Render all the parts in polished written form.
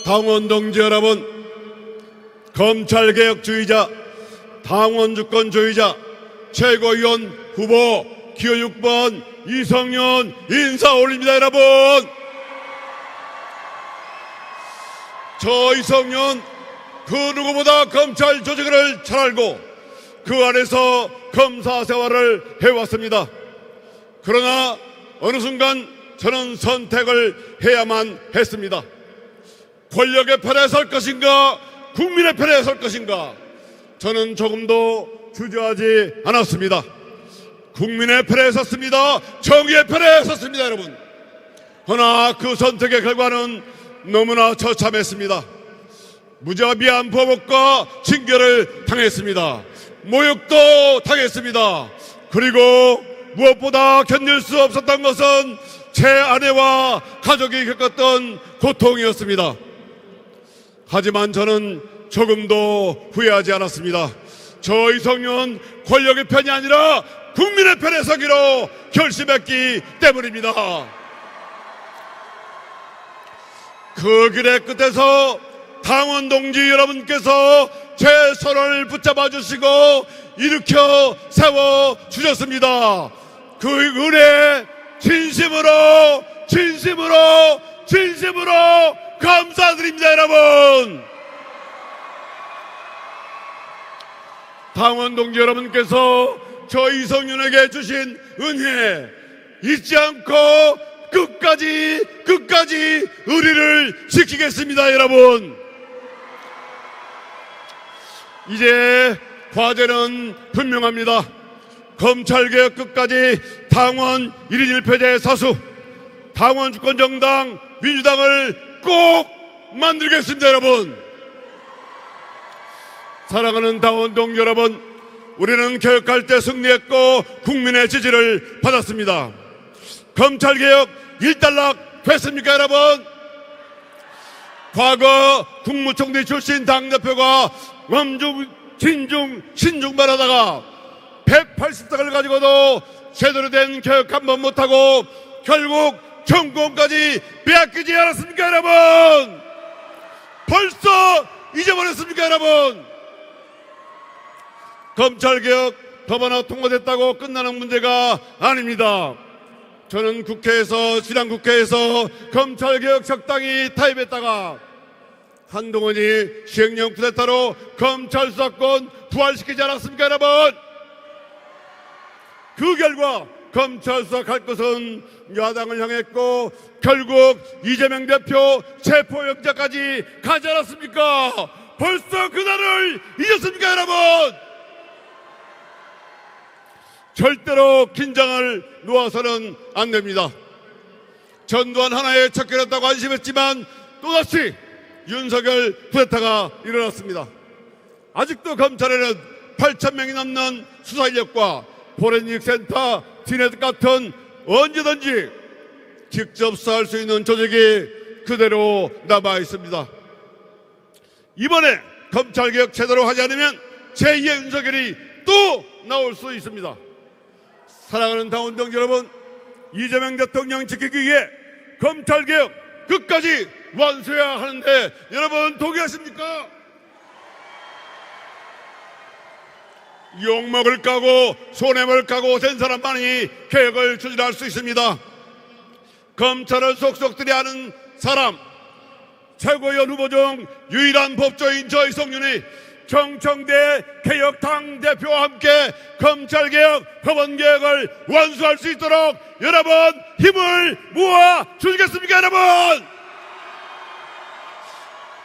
당원 동지 여러분, 검찰개혁주의자, 당원주권주의자, 최고위원 후보 기호 6번 이성윤 인사 올립니다. 여러분, 저 이성윤 그 누구보다 검찰 조직을 잘 알고 그 안에서 검사 생활을 해왔습니다. 그러나 어느 순간 저는 선택을 해야만 했습니다. 권력의 편에 설 것인가, 국민의 편에 설 것인가, 저는 조금도 주저하지 않았습니다. 국민의 편에 섰습니다. 정의의 편에 섰습니다. 여러분, 그러나 그 선택의 결과는 너무나 처참했습니다. 무자비한 보복과 징계를 당했습니다. 모욕도 당했습니다. 그리고 무엇보다 견딜 수 없었던 것은 제 아내와 가족이 겪었던 고통이었습니다. 하지만 저는 조금도 후회하지 않았습니다. 저 이성윤 권력의 편이 아니라 국민의 편에 서기로 결심했기 때문입니다. 그 길의 끝에서 당원 동지 여러분께서 제 손을 붙잡아 주시고 일으켜 세워 주셨습니다. 그 은혜 진심으로 감사드립니다. 여러분, 당원 동지 여러분께서 저 이성윤에게 주신 은혜 잊지 않고 끝까지 의리를 지키겠습니다. 여러분, 이제 과제는 분명합니다. 검찰개혁 끝까지 당원 1인 1표제 사수, 당원 주권정당 민주당을 꼭 만들겠습니다. 여러분, 사랑하는 당원 동지 여러분, 우리는 개혁할 때 승리했고 국민의 지지를 받았습니다. 검찰개혁 일단락 됐습니까? 여러분, 과거 국무총리 출신 당대표가 엄중 신중만 하다가 180석을 가지고도 제대로 된 개혁 한번 못하고 결국 정권까지 빼앗기지 않았습니까? 여러분, 벌써 잊어버렸습니까? 여러분, 검찰개혁 법안이 통과됐다고 끝나는 문제가 아닙니다. 저는 지난 국회에서 검찰개혁 적당히 타입했다가 한동훈이 시행령 쿠데타로 검찰 수사권 부활시키지 않았습니까? 여러분, 그 결과 검찰 수사 갈 것은 야당을 향했고 결국 이재명 대표 체포영장까지 가지 않았습니까? 벌써 그날을 잊었습니까? 여러분, 절대로 긴장을 놓아서는 안 됩니다. 전두환 하나에 척결했다고 안심했지만 또다시 윤석열 쿠데타가 일어났습니다. 아직도 검찰에는 8,000명이 넘는 수사인력과 포렌식 센터, 티넷 같은 언제든지 직접 수사할 수 있는 조직이 그대로 남아 있습니다. 이번에 검찰개혁 제대로 하지 않으면 제2의 윤석열이 또 나올 수 있습니다. 사랑하는 당원 동지 여러분, 이재명 대통령 지키기 위해 검찰개혁 끝까지 완수해야 하는데 여러분 동의하십니까? 욕먹을 까고 손해를 까고 된 사람만이 개혁을 추진할 수 있습니다. 검찰을 속속들이 아는 사람, 최고위원 후보 중 유일한 법조인 저 이성윤이 경청대 개혁당 대표와 함께 검찰개혁, 법원개혁을 완수할 수 있도록 여러분 힘을 모아 주시겠습니까? 여러분,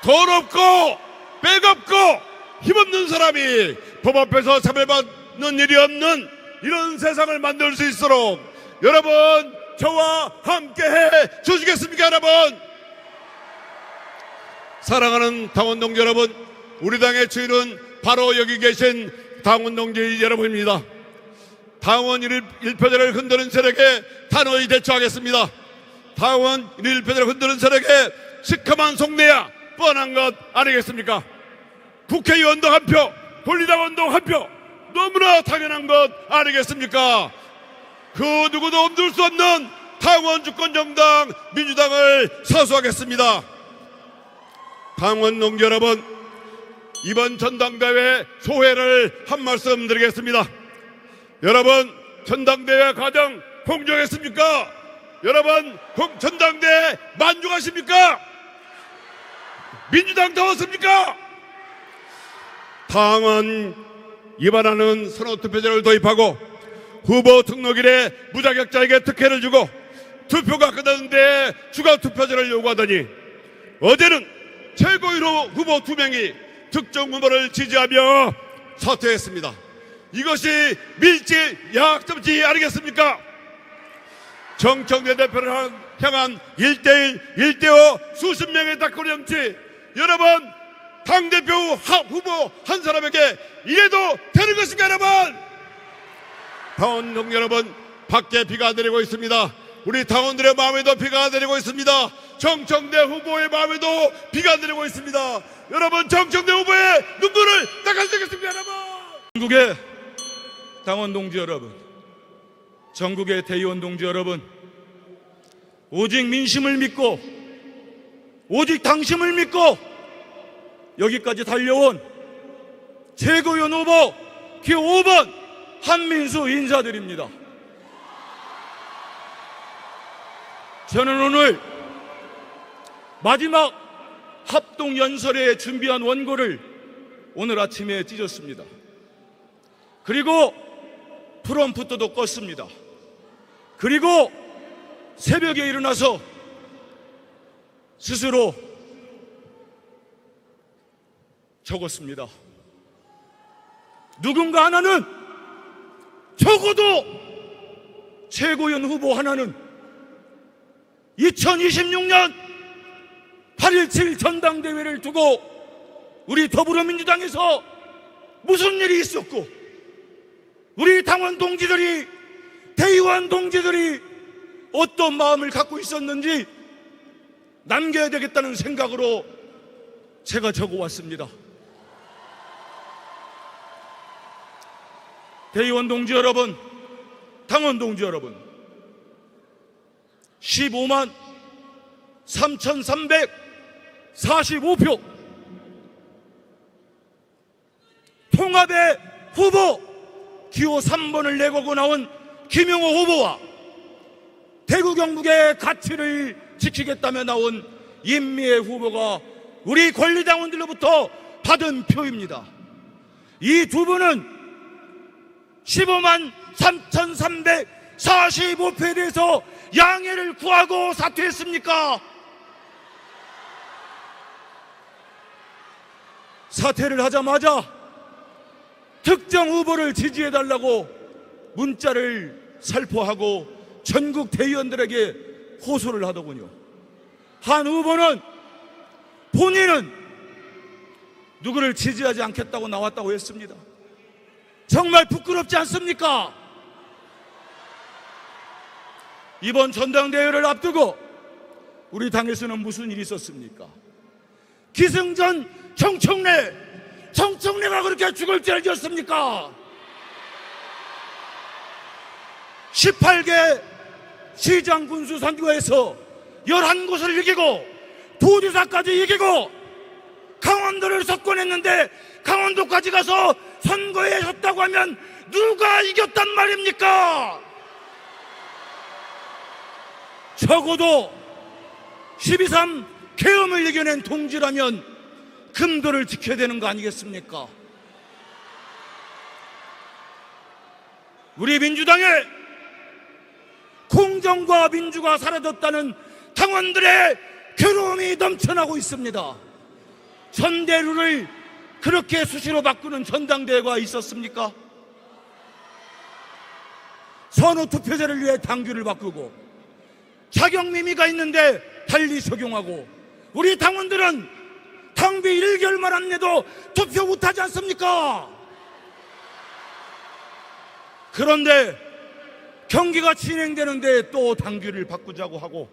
돈 없고 백 없고 힘없는 사람이 법 앞에서 차별받는 일이 없는 이런 세상을 만들 수 있도록 여러분 저와 함께해 주시겠습니까? 여러분, 사랑하는 당원 동지 여러분, 우리 당의 주인은 바로 여기 계신 당원 동지 여러분입니다. 당원 1표제를 흔드는 세력에 단호히 대처하겠습니다. 당원 1표제를 흔드는 세력에 시커먼 속내야 뻔한 것 아니겠습니까? 국회의원도 한 표, 권리당원도 한 표, 너무나 당연한 것 아니겠습니까? 그 누구도 엄둘 수 없는 당원 주권정당 민주당을 사수하겠습니다. 당원 동지 여러분, 이번 전당대회 소회를 한 말씀 드리겠습니다. 여러분, 전당대회 과정 공정했습니까? 여러분, 전당대회 만족하십니까? 민주당다웠습니까? 당원 위반하는 선호투표제를 도입하고 후보 등록일에 무자격자에게 특혜를 주고 투표가 끝났는데 추가 투표제를 요구하더니 어제는 최고위로 후보 2명이 특정 후보를 지지하며 사퇴했습니다. 이것이 밀집 양학점지 아니겠습니까? 정청래 대표를 향한 1대1, 1대5 수십 명의 닭꼬리 정치, 여러분, 당대표 후보 한 사람에게 이래도 되는 것인가? 여러분, 당원동 여러분, 밖에 비가 내리고 있습니다. 우리 당원들의 마음에도 비가 내리고 있습니다. 정청래 후보의 마음에도 비가 내리고 있습니다. 여러분, 정청래 후보의 눈물을 닦아주겠습니다. 여러분, 전국의 당원 동지 여러분, 전국의 대의원 동지 여러분, 오직 민심을 믿고 오직 당심을 믿고 여기까지 달려온 최고위원 후보 기호 5번 한민수 인사드립니다. 저는 오늘 마지막 합동연설에 준비한 원고를 오늘 아침에 찢었습니다. 그리고 프롬프트도 껐습니다. 그리고 새벽에 일어나서 스스로 적었습니다. 누군가 하나는, 적어도 최고위원 후보 하나는 2026년 8.17 전당대회를 두고 우리 더불어민주당에서 무슨 일이 있었고 우리 당원 동지들이, 대의원 동지들이 어떤 마음을 갖고 있었는지 남겨야 되겠다는 생각으로 제가 적어왔습니다. 대의원 동지 여러분, 당원 동지 여러분, 15만 3,345표 통합의 후보 기호 3번을 내걸고 나온 김용호 후보와 대구 경북의 가치를 지키겠다며 나온 임미애 후보가 우리 권리당원들로부터 받은 표입니다. 이 두 분은 15만 3,345표에 대해서 양해를 구하고 사퇴했습니까? 사퇴를 하자마자 특정 후보를 지지해달라고 문자를 살포하고 전국 대의원들에게 호소를 하더군요. 한 후보는 본인은 누구를 지지하지 않겠다고 나왔다고 했습니다. 정말 부끄럽지 않습니까? 이번 전당대회를 앞두고 우리 당에서는 무슨 일이 있었습니까? 기승전 정청래가 그렇게 죽을 죄를 지었습니까? 18개 시장 군수 선거에서 11곳을 이기고 도지사까지 이기고 강원도를 석권했는데 강원도까지 가서 선거에 졌다고 하면 누가 이겼단 말입니까? 적어도 12.3 계엄을 이겨낸 동지라면 금도를 지켜야 되는 거 아니겠습니까? 우리 민주당에 공정과 민주가 사라졌다는 당원들의 괴로움이 넘쳐나고 있습니다. 전대루를 그렇게 수시로 바꾸는 전당대회가 있었습니까? 선호투표제를 위해 당규를 바꾸고 자격미미가 있는데 달리 적용하고 우리 당원들은 당비 1개월만 안 내도 투표 못하지 않습니까? 그런데 경기가 진행되는데 또 당규를 바꾸자고 하고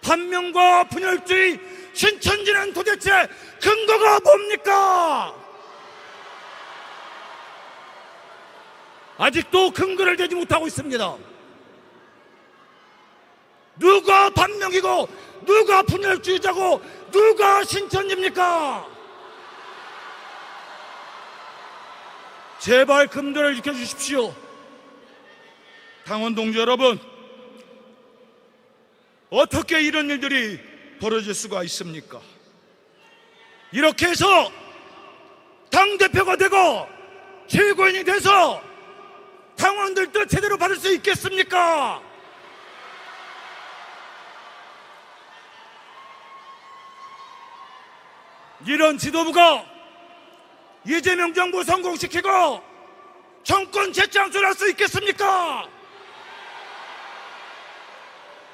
반명과 분열주의 신천지는 도대체 근거가 뭡니까? 아직도 근거를 대지 못하고 있습니다. 누가 반명이고 누가 분열주의자고 누가 신천지입니까? 제발 금도를 지켜주십시오. 당원 동지 여러분, 어떻게 이런 일들이 벌어질 수가 있습니까? 이렇게 해서 당대표가 되고 최고인이 돼서 당원들도 제대로 받을 수 있겠습니까? 이런 지도부가 이재명 정부 성공시키고 정권 재창출할 수 있겠습니까?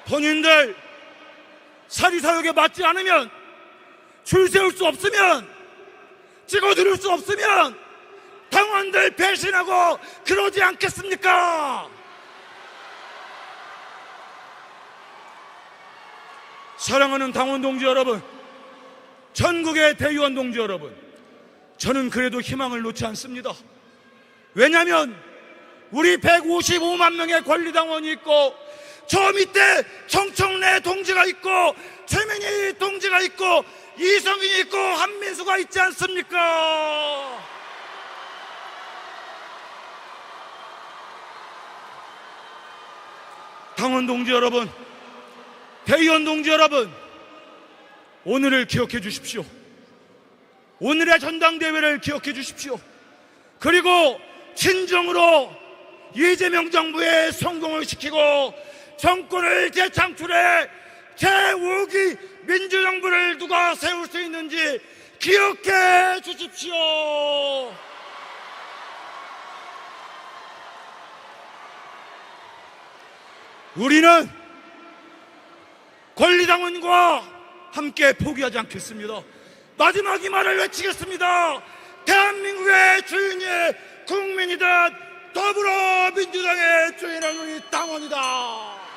본인들 사리사욕에 맞지 않으면, 줄 세울 수 없으면, 찍어들을 수 없으면 당원들 배신하고 그러지 않겠습니까? 사랑하는 당원 동지 여러분, 전국의 대의원 동지 여러분, 저는 그래도 희망을 놓지 않습니다. 왜냐하면 우리 155만 명의 권리당원이 있고, 저 밑에 정청래 동지가 있고, 최민희 동지가 있고, 이성인이 있고, 한민수가 있지 않습니까? 당원 동지 여러분, 대의원 동지 여러분, 오늘을 기억해 주십시오. 오늘의 전당대회를 기억해 주십시오. 그리고 진정으로 이재명 정부의 성공을 시키고 정권을 재창출해 제5기 민주정부를 누가 세울 수 있는지 기억해 주십시오. 우리는 권리당원과 함께 포기하지 않겠습니다. 마지막 이 말을 외치겠습니다. 대한민국의 주인이 국민이다. 더불어민주당의 주인은 우리 당원이다.